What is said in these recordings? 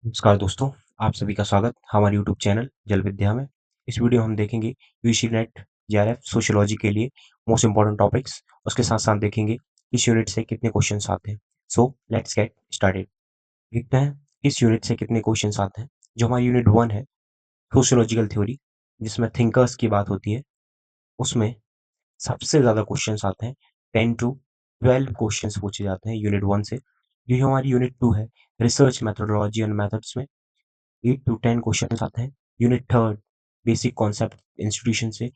नमस्कार दोस्तों, आप सभी का स्वागत हमारे यूट्यूब चैनल जल विद्या में। इस वीडियो में हम देखेंगे यूजी नेट जेआरएफ सोशियोलॉजी के लिए मोस्ट इंपॉर्टेंट टॉपिक्स। उसके साथ साथ देखेंगे इस यूनिट से कितने क्वेश्चंस आते हैं। So let's get started. देखते हैं इस यूनिट से कितने क्वेश्चंस आते हैं। जो हमारा यूनिट 1 है सोशियोलॉजिकल थ्योरी, जिसमें थिंकर्स की बात होती है, उसमें सबसे ज़्यादा क्वेश्चंस आते हैं। 10 टू 12 क्वेश्चंस पूछे जाते हैं यूनिट 1 से। जो हमारी यूनिट 2 है रिसर्च मेथोडोलॉजी एंड मेथड्स में 8 टू 10 क्वेश्चंस आते हैं। यूनिट 3 बेसिक कॉन्सेप्ट इंस्टीट्यूशन से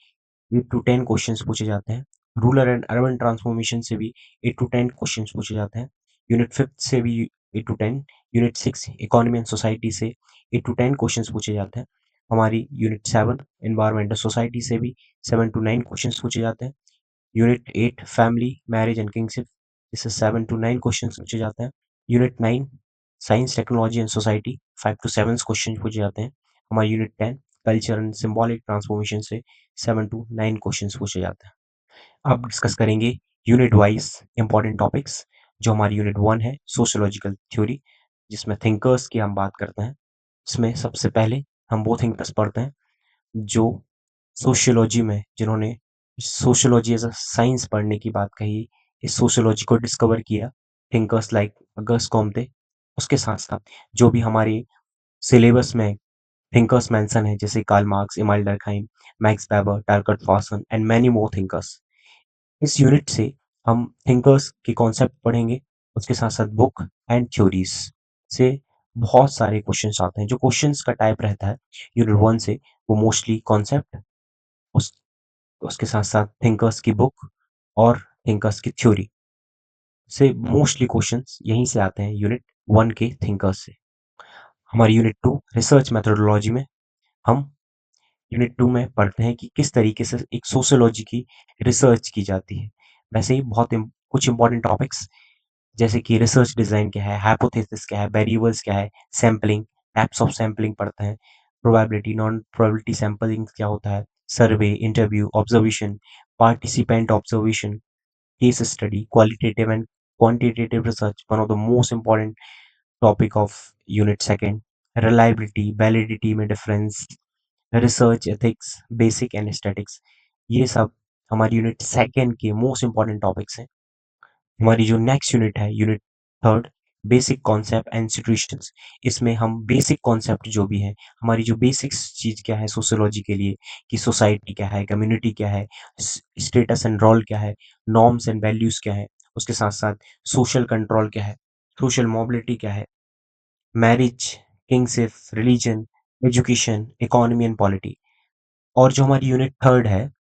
8 टू 10 क्वेश्चंस पूछे जाते हैं। रूरल एंड अर्बन ट्रांसफॉर्मेशन से भी 8 टू 10 क्वेश्चंस पूछे जाते हैं। यूनिट 5 से भी 8 to 10। Unit 6 economy and society से 8 टू 10 क्वेश्चंस पूछे जाते हैं। हमारी यूनिट 7 एनवायरमेंटल सोसाइटी से भी 7 टू 9 क्वेश्चंस पूछे जाते हैं। Unit 8 family marriage and kinship, इससे 7 टू 9 क्वेश्चंस पूछे जाते हैं। Unit 9 science technology and society 5 to 7 question पूछे जाते हैं। हमारा unit 10 culture and symbolic transformation से 7 टू 9 क्वेश्चन पूछे जाते हैं। अब डिस्कस करेंगे यूनिट वाइज इंपॉर्टेंट टॉपिक्स। जो हमारी यूनिट 1 है सोशियोलॉजिकल थ्योरी, जिसमें थिंकर्स की हम बात करते हैं। इसमें सबसे पहले हम वो थिंकर्स पढ़ते हैं जो सोशियोलॉजी में, जिन्होंने सोशियोलॉजी एज अ साइंस पढ़ने की बात कही, इस सोशियोलॉजी को डिस्कवर किया। Thinkers like August Comte. उसके साथ साथ जो भी हमारे सिलेबस में थिंकर्स मेंशन है, जैसे Karl Marx, Emile Durkheim, Max Weber, Talcott Parsons and many more thinkers. इस यूनिट से हम थिंकर्स के कॉन्सेप्ट पढ़ेंगे। उसके साथ साथ बुक एंड थ्योरीज से बहुत सारे क्वेश्चंस आते हैं। जो क्वेश्चंस का टाइप रहता है यूनिट 1 से, वो मोस्टली कॉन्सेप्ट, उस उसके साथ साथ थिंकर्स की बुक और थिंकर्स की थ्योरी से मोस्टली क्वेश्चंस यहीं से आते हैं यूनिट 1 के थिंकर्स से। हमारी यूनिट 2 रिसर्च मेथोडोलॉजी में हम यूनिट 2 में पढ़ते हैं कि किस तरीके से एक सोशियोलॉजी की रिसर्च की जाती है। वैसे ही कुछ इंपॉर्टेंट टॉपिक्स, जैसे कि रिसर्च डिजाइन क्या है, हाइपोथेसिस क्या है, वेरिएबल्स क्या है, सैम्पलिंग, टाइप्स ऑफ सैम्पलिंग पढ़ते हैं, प्रोबेबिलिटी, नॉन प्रोबेबिलिटी सैम्पलिंग क्या होता है, survey, interview, observation, participant observation, case study, qualitative and quantitative research, one of the most important topic of unit second, reliability, validity में difference, research ethics, basic and statics. ये सब हमारी unit second के most important topics हैं। हमारी जो next unit है unit 3 basic concept and situations, इसमें हम बेसिक कॉन्सेप्ट जो भी है, हमारी जो बेसिक्स चीज क्या है सोशियोलॉजी के लिए, कि सोसाइटी क्या है, कम्युनिटी क्या है, स्टेटस एंड रोल क्या है, नॉर्म्स एंड वैल्यूज क्या है, उसके साथ साथ सोशल कंट्रोल क्या है, सोशल मोबिलिटी क्या है, marriage, kingship, religion, education, economy and polity. और जो हमारी यूनिट 3 है,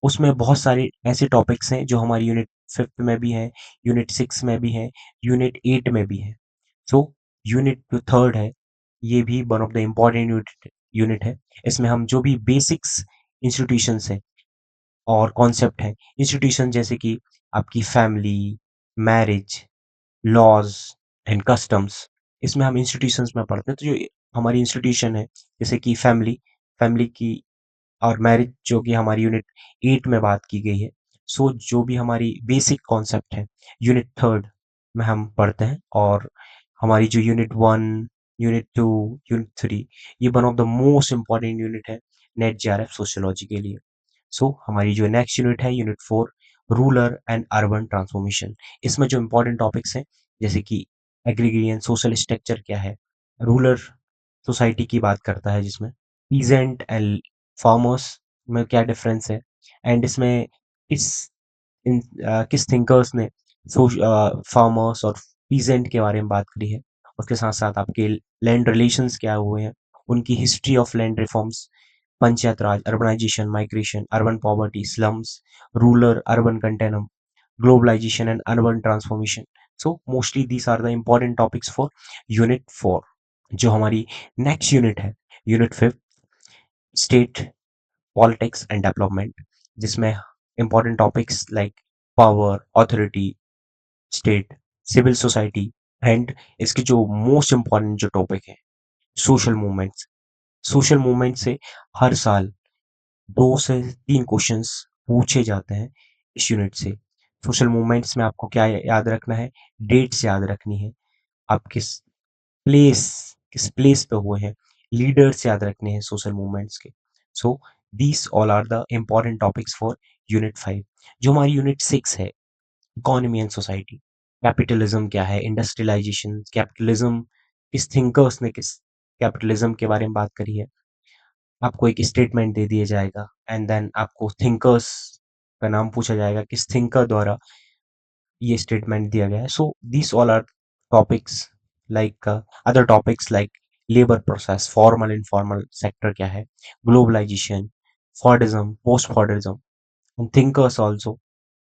उसमें बहुत सारे ऐसे टॉपिक्स हैं जो हमारी यूनिट 5 में भी है, यूनिट 6 में भी है, यूनिट 8 में भी है। सो यूनिट जो 3 है, ये भी one of the important unit है। इसमें हम जो भी बेसिक्स इंस्टीट्यूशंस हैं और कॉन्सेप्ट हैं, इंस्टीट्यूशन जैसे कि आपकी family, marriage, laws and customs, इसमें हम इंस्टीट्यूशंस में पढ़ते हैं। तो जो हमारी इंस्टीट्यूशन है, जैसे कि फैमिली, फैमिली की और मैरिज जो कि हमारी यूनिट 8 में बात की गई है। सो जो भी हमारी बेसिक कॉन्सेप्ट है यूनिट 3 में हम पढ़ते हैं। और हमारी जो यूनिट 1, यूनिट 2, यूनिट 3, ये one of the most important unit है नेट जेआरएफ सोशियोलॉजी के लिए। सो हमारी जो नेक्स्ट यूनिट है unit 4 rural and urban transformation. इसमें जो इंपॉर्टेंट टॉपिक्स हैं, जैसे कि एग्रीगेरियन सोशल स्ट्रक्चर क्या है, रूरल सोसाइटी की बात करता है, जिसमें पीजेंट एंड फार्मर्स में क्या डिफरेंस है, एंड इसमें किस किस थिंकर्स ने फार्मर्स और पीजेंट के बारे में बात करी है। उसके साथ साथ आपके लैंड रिलेशंस क्या हुए हैं, उनकी history of land reforms, panchayat raj, urbanisation, migration, urban poverty, slums, rural urban continuum, globalisation and urban transformation. So mostly these are the important topics for unit 4। जो हमारी नेक्स्ट यूनिट है unit 5 state politics and development, जिसमें important topics like power, authority, state, civil society and इसकी जो most important जो topic है social movements. Social movement से हर साल 2 से 3 क्वेश्चंस पूछे जाते हैं इस यूनिट से। सोशल मूवमेंट्स में आपको क्या याद रखना है, डेट्स याद रखनी है, आप किस प्लेस किस प्लेस पे हुए हैं, लीडर्स याद रखने हैं सोशल मूवमेंट्स के। So these all are the important topics for unit 5। जो हमारी यूनिट 6 है, इकोनॉमी एंड सोसाइटी। कैपिटलिज्म क्या है, इंडस्ट्रियलाइजेशन, कैपिटलिज्म किस थिंकर्स ने किस कैपिटलिज्म के बारे में बात करी है। आपको एक स्टेटमेंट दे दिया जाएगा एंड देन आपको थिंकर्स का नाम पूछा जाएगा, किस थिंकर द्वारा ये स्टेटमेंट दिया गया है। So this all are topics like other topics like labour process, formal informal sector क्या है, globalisation, Fordism, post Fordism, thinkers also.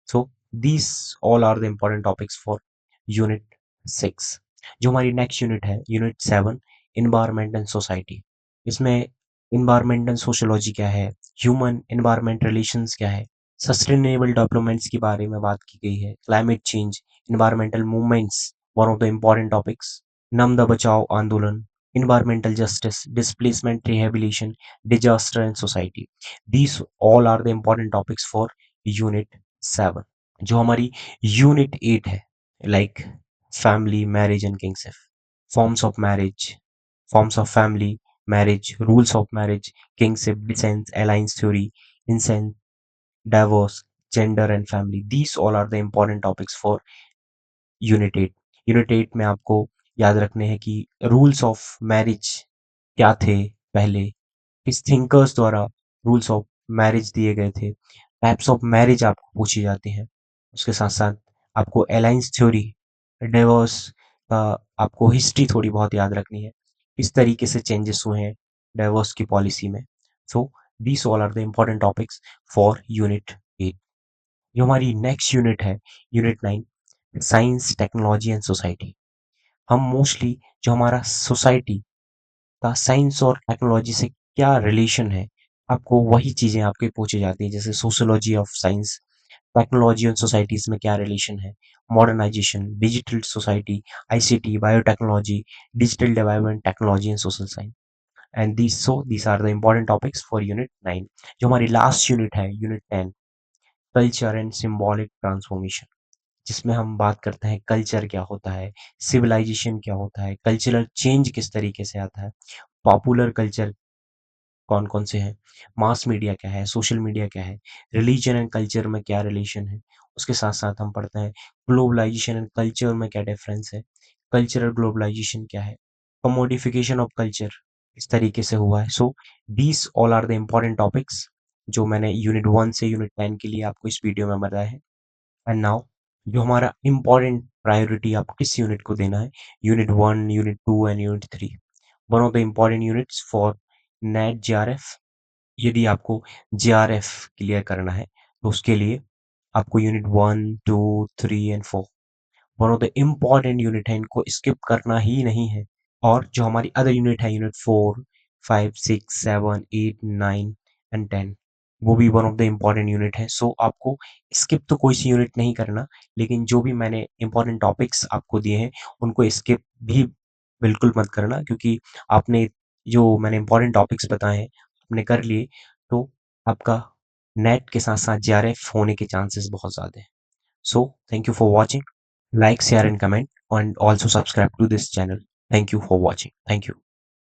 So these all are the important topics for unit 6। जो हमारी next unit है, unit 7, environment and society. इसमें environment and sociology क्या है, human environment relations क्या है, सस्टेनेबल डेवलपमेंट्स के बारे में बात की गई है, climate change, environmental movements, one of the important topics, Narmada बचाओ आंदोलन, environmental justice, displacement rehabilitation, disaster and society. These all are the important topics for unit 7। जो हमारी यूनिट 8 है, like family, marriage and kinship, forms of marriage, forms of family, marriage, rules of marriage, kingship, descent, alliance theory, incest, divorce, gender and family. These all are the important topics for unit 8। Unit 8 में आपको याद रखने हैं कि rules of marriage क्या थे पहले, किस थिंकर्स द्वारा रूल्स ऑफ मैरिज दिए गए थे, टाइप्स ऑफ मैरिज आपको पूछी जाती हैं। उसके साथ साथ आपको अलायंस थ्योरी, डिवोर्स का आपको हिस्ट्री थोड़ी बहुत याद रखनी है, किस तरीके से चेंजेस हुए हैं डिवोर्स की पॉलिसी में। So these all are the important topics for unit 8। जो हमारी नेक्स्ट यूनिट है, unit 9, science, technology and society. हम मोस्टली जो हमारा सोसाइटी का साइंस और टेक्नोलॉजी से क्या रिलेशन है, आपको वही चीज़ें आपके पूछी जाती हैं, जैसे सोशियोलॉजी ऑफ साइंस, टेक्नोलॉजी और सोसाइटीज में क्या रिलेशन है, modernisation, digital society, ICT, biotechnology, digital development, technology and social science. And these are the important topics for unit 9। जो हमारी लास्ट यूनिट है, unit 10, culture and symbolic transformation, जिसमें हम बात करते हैं कल्चर क्या होता है, सिविलाइजेशन क्या होता है, कल्चरल चेंज किस तरीके से आता है, पॉपुलर कल्चर कौन कौन से हैं, मास मीडिया क्या है, सोशल मीडिया क्या है, रिलीजन एंड कल्चर में क्या रिलेशन है। उसके साथ साथ हम पढ़ते हैं ग्लोबलाइजेशन एंड कल्चर में क्या डिफरेंस है, कल्चरल ग्लोबलाइजेशन क्या है, कमोडिफिकेशन ऑफ कल्चर इस तरीके से हुआ है। So these all are the important topics जो मैंने यूनिट 1 से यूनिट 10 के लिए आपको इस वीडियो में बताया है। एंड नाउ जो हमारा इम्पोर्टेंट प्रायोरिटी आपको किस यूनिट को देना है, unit 1, unit 2 and unit 3, one of the important units for net JRF. यदि आपको जेआरएफ क्लियर करना है तो उसके लिए आपको unit 1, 2, 3 and 4 one of the important unit है, इनको स्किप करना ही नहीं है। और जो हमारी अदर यूनिट है, यूनिट 4, 5, 6, 7, 8, 9 एंड 10, वो भी one of the important unit है। सो आपको स्किप तो कोई सी यूनिट नहीं करना, लेकिन जो भी मैंने इम्पोर्टेंट टॉपिक्स आपको दिए हैं उनको स्किप भी बिल्कुल मत करना, क्योंकि आपने जो मैंने इम्पोर्टेंट टॉपिक्स बताए हैं आपने कर लिए तो आपका नेट के साथ साथ जेआरएफ होने के चांसेस बहुत ज़्यादा हैं। So thank you for watching, like, share and comment, and also subscribe to this channel. Thank you for watching. Thank you.